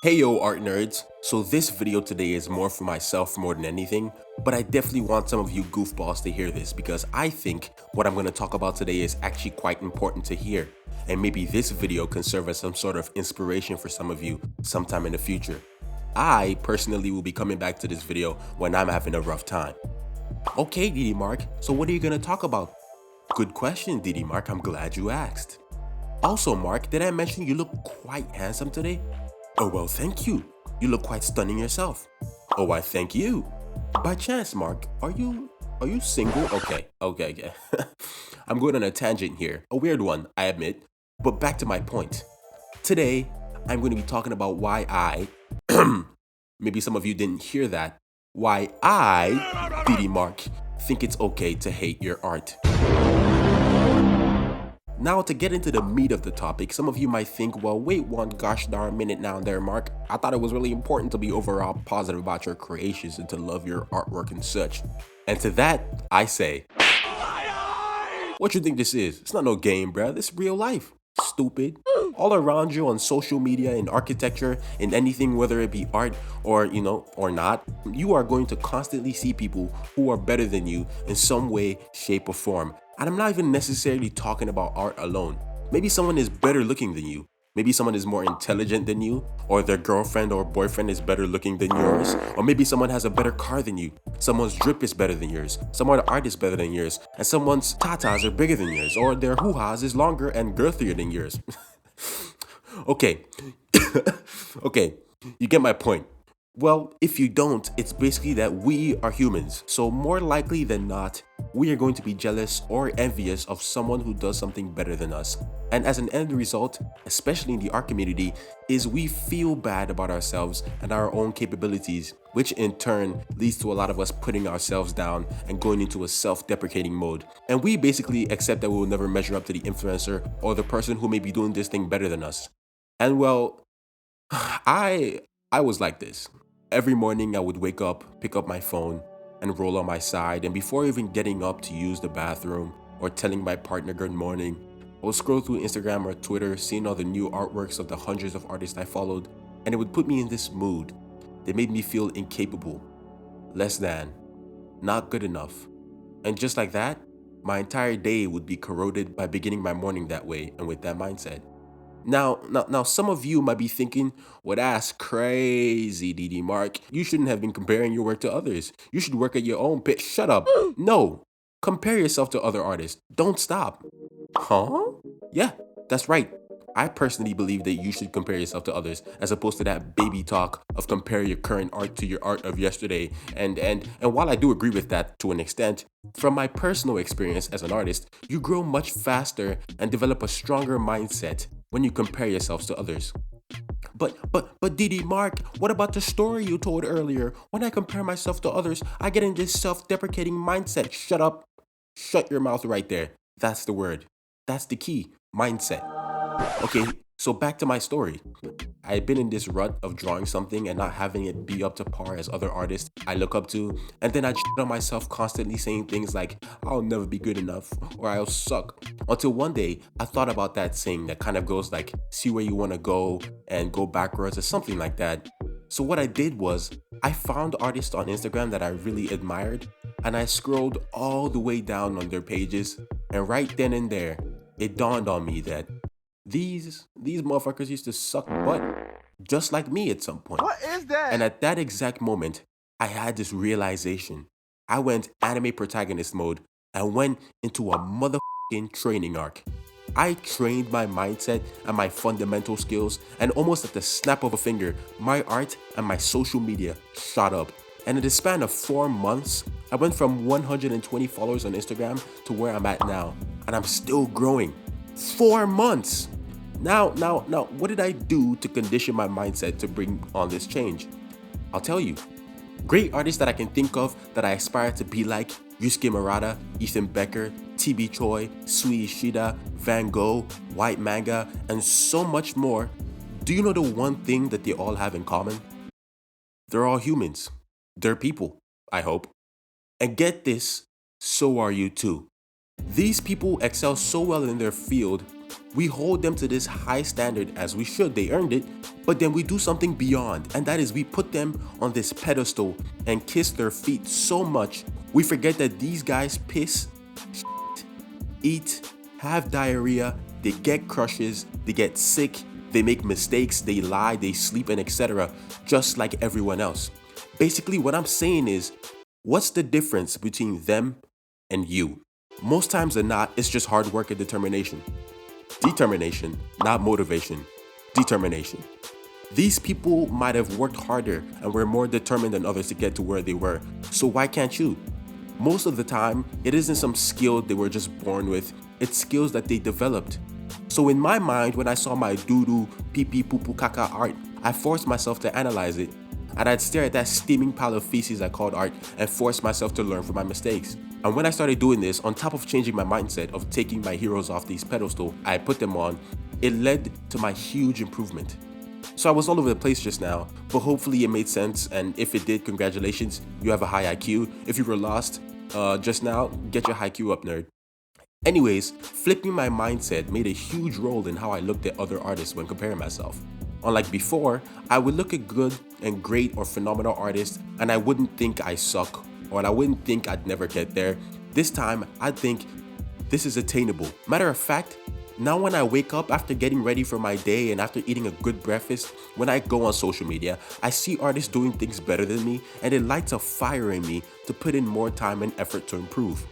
Hey yo art nerds, so this video today is more for myself more than anything, but I definitely want some of you goofballs to hear this because I think what I'm going to talk about today is actually quite important to hear, and maybe this video can serve as some sort of inspiration for some of you sometime in the future. I personally will be coming back to this video when I'm having a rough time. Okay DD Mark, so what are you going to talk about? Good question DD Mark, I'm glad you asked. Also Mark, did I mention you look quite handsome today? Oh well, thank you. You look quite stunning yourself. Oh, why thank you. By chance, Mark, are you single? Okay. I'm going on a tangent here. A weird one, I admit. But back to my point. Today, I'm going to be talking about why maybe some of you didn't hear that, why I, DD Mark, think it's okay to hate your art. Now to get into the meat of the topic, some of you might think, well wait one gosh darn minute now there Mark, I thought it was really important to be overall positive about your creations and to love your artwork and such. And to that, I say, what you think this is? It's not no game bruh, this is real life. Stupid. All around you on social media, in architecture, in anything, whether it be art or or not, you are going to constantly see people who are better than you in some way, shape or form. And I'm not even necessarily talking about art alone. Maybe someone is better looking than you. Maybe someone is more intelligent than you, or their girlfriend or boyfriend is better looking than yours, or maybe someone has a better car than you, someone's drip is better than yours, someone's art is better than yours, and someone's tatas are bigger than yours, or their hoo-has is longer and girthier than yours. Okay, okay, you get my point. Well, if you don't, it's basically that we are humans, so more likely than not, we are going to be jealous or envious of someone who does something better than us. And as an end result, especially in the art community, is we feel bad about ourselves and our own capabilities, which in turn leads to a lot of us putting ourselves down and going into a self-deprecating mode. And we basically accept that we will never measure up to the influencer or the person who may be doing this thing better than us. And well, I was like this. Every morning I would wake up, pick up my phone, and roll on my side, and before even getting up to use the bathroom or telling my partner good morning, I would scroll through Instagram or Twitter, seeing all the new artworks of the hundreds of artists I followed, and it would put me in this mood. They made me feel incapable, less than, not good enough. And just like that, my entire day would be corroded by beginning my morning that way and with that mindset. Now, some of you might be thinking, well, that's crazy, DD Mark. You shouldn't have been comparing your work to others. You should work at your own pace. Shut up. No, compare yourself to other artists. Don't stop. Huh? Yeah, that's right. I personally believe that you should compare yourself to others as opposed to that baby talk of compare your current art to your art of yesterday. And while I do agree with that to an extent, from my personal experience as an artist, you grow much faster and develop a stronger mindset when you compare yourselves to others. But DD Mark, what about the story you told earlier? When I compare myself to others, I get in this self-deprecating mindset. Shut up. Shut your mouth right there. That's the word. That's the key. Mindset. Okay, so back to my story. I had been in this rut of drawing something and not having it be up to par as other artists I look up to, and then I'd shit on myself constantly saying things like, I'll never be good enough, or I'll suck. Until one day, I thought about that saying that kind of goes like, see where you want to go and go backwards or something like that. So what I did was, I found artists on Instagram that I really admired, and I scrolled all the way down on their pages, and right then and there, it dawned on me that these motherfuckers used to suck butt, just like me at some point. What is that? And at that exact moment, I had this realization. I went anime protagonist mode and went into a motherfucking training arc. I trained my mindset and my fundamental skills, and almost at the snap of a finger, my art and my social media shot up. And in the span of 4 months, I went from 120 followers on Instagram to where I'm at now, and I'm still growing. 4 months! Now, what did I do to condition my mindset to bring on this change? I'll tell you. Great artists that I can think of that I aspire to be like: Yusuke Murata, Ethan Becker, TB Choi, Sui Ishida, Van Gogh, Whyt Manga, and so much more. Do you know the one thing that they all have in common? They're all humans. They're people, I hope. And get this, so are you too. These people excel so well in their field We hold them to this high standard as we should, they earned it, but then we do something beyond, and that is we put them on this pedestal and kiss their feet so much, we forget that these guys piss, eat, have diarrhea, they get crushes, they get sick, they make mistakes, they lie, they sleep, and etc. just like everyone else. Basically, what I'm saying is, what's the difference between them and you? Most times than not, it's just hard work and determination. Determination, not motivation. Determination. These people might have worked harder and were more determined than others to get to where they were, so why can't you? Most of the time, it isn't some skill they were just born with, it's skills that they developed. So in my mind, when I saw my doo-doo, pee-pee, poo-poo, caca art, I forced myself to analyze it. And I'd stare at that steaming pile of feces I called art and force myself to learn from my mistakes. And when I started doing this, on top of changing my mindset of taking my heroes off these pedestals I put them on, it led to my huge improvement. So I was all over the place just now, but hopefully it made sense, and if it did, congratulations, you have a high IQ. If you were lost just now, get your IQ up, nerd. Anyways, flipping my mindset made a huge role in how I looked at other artists when comparing myself. Unlike before, I would look at good and great or phenomenal artists and I wouldn't think I suck, or I wouldn't think I'd never get there. This time, I'd think this is attainable. Matter of fact, now when I wake up after getting ready for my day and after eating a good breakfast, when I go on social media, I see artists doing things better than me and it lights a fire in me to put in more time and effort to improve.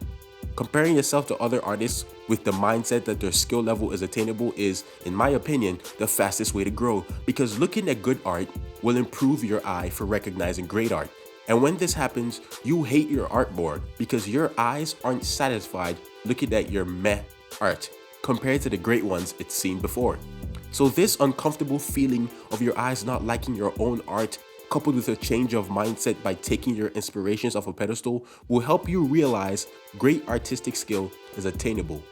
Comparing yourself to other artists with the mindset that their skill level is attainable is, in my opinion, the fastest way to grow, because looking at good art will improve your eye for recognizing great art. And when this happens, you hate your art more because your eyes aren't satisfied looking at your meh art compared to the great ones it's seen before. So this uncomfortable feeling of your eyes not liking your own art, coupled with a change of mindset by taking your inspirations off a pedestal, will help you realize great artistic skill is attainable.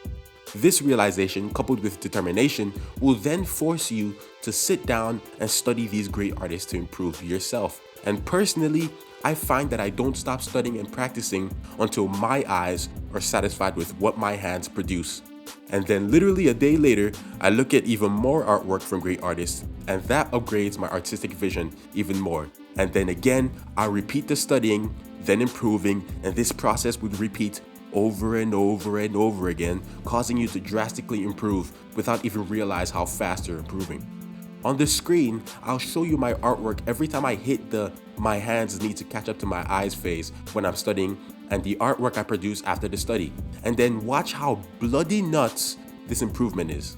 This realization, coupled with determination, will then force you to sit down and study these great artists to improve yourself. And personally, I find that I don't stop studying and practicing until my eyes are satisfied with what my hands produce. And then literally a day later, I look at even more artwork from great artists, and that upgrades my artistic vision even more. And then again, I repeat the studying, then improving, and this process would repeat over and over and over again, causing you to drastically improve without even realize how fast you're improving. On the screen, I'll show you my artwork every time I hit the "my hands need to catch up to my eyes" phase when I'm studying, and the artwork I produce after the study. And then watch how bloody nuts this improvement is.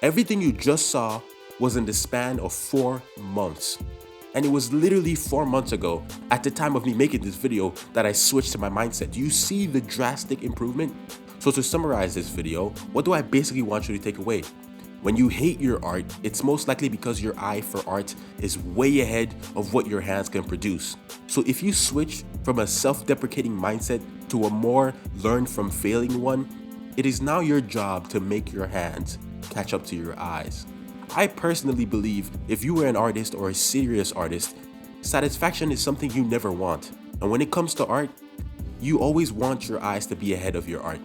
Everything you just saw was in the span of 4 months. And it was literally 4 months ago, at the time of me making this video, that I switched to my mindset. Do you see the drastic improvement? So to summarize this video, what do I basically want you to take away? When you hate your art, it's most likely because your eye for art is way ahead of what your hands can produce. So if you switch from a self-deprecating mindset to a more learn from failing one, it is now your job to make your hands catch up to your eyes. I personally believe if you were an artist or a serious artist, satisfaction is something you never want. And when it comes to art, you always want your eyes to be ahead of your art.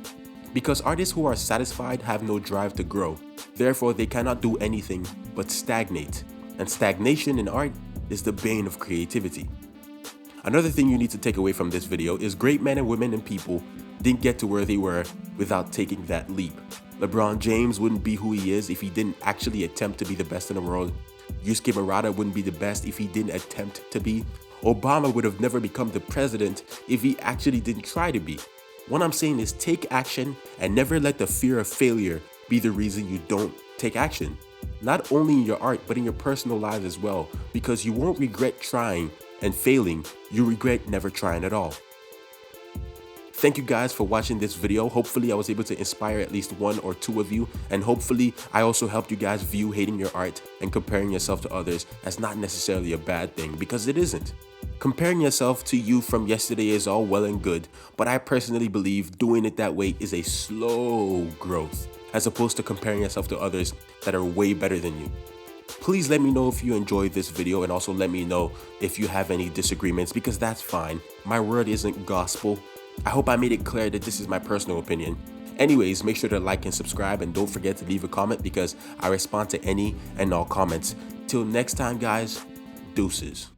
Because artists who are satisfied have no drive to grow. Therefore, they cannot do anything but stagnate. And stagnation in art is the bane of creativity. Another thing you need to take away from this video is great men and women and people didn't get to where they were without taking that leap. LeBron James wouldn't be who he is if he didn't actually attempt to be the best in the world. Yusuke Murata wouldn't be the best if he didn't attempt to be. Obama would have never become the president if he actually didn't try to be. What I'm saying is take action and never let the fear of failure be the reason you don't take action. Not only in your art, but in your personal lives as well, because you won't regret trying and failing, you regret never trying at all. Thank you guys for watching this video. Hopefully I was able to inspire at least 1 or 2 of you, and hopefully I also helped you guys view hating your art and comparing yourself to others as not necessarily a bad thing, because it isn't. Comparing yourself to you from yesterday is all well and good, but I personally believe doing it that way is a slow growth, as opposed to comparing yourself to others that are way better than you. Please let me know if you enjoyed this video, and also let me know if you have any disagreements, because that's fine. My word isn't gospel. I hope I made it clear that this is my personal opinion. Anyways, make sure to like and subscribe, and don't forget to leave a comment because I respond to any and all comments. Till next time, guys, deuces.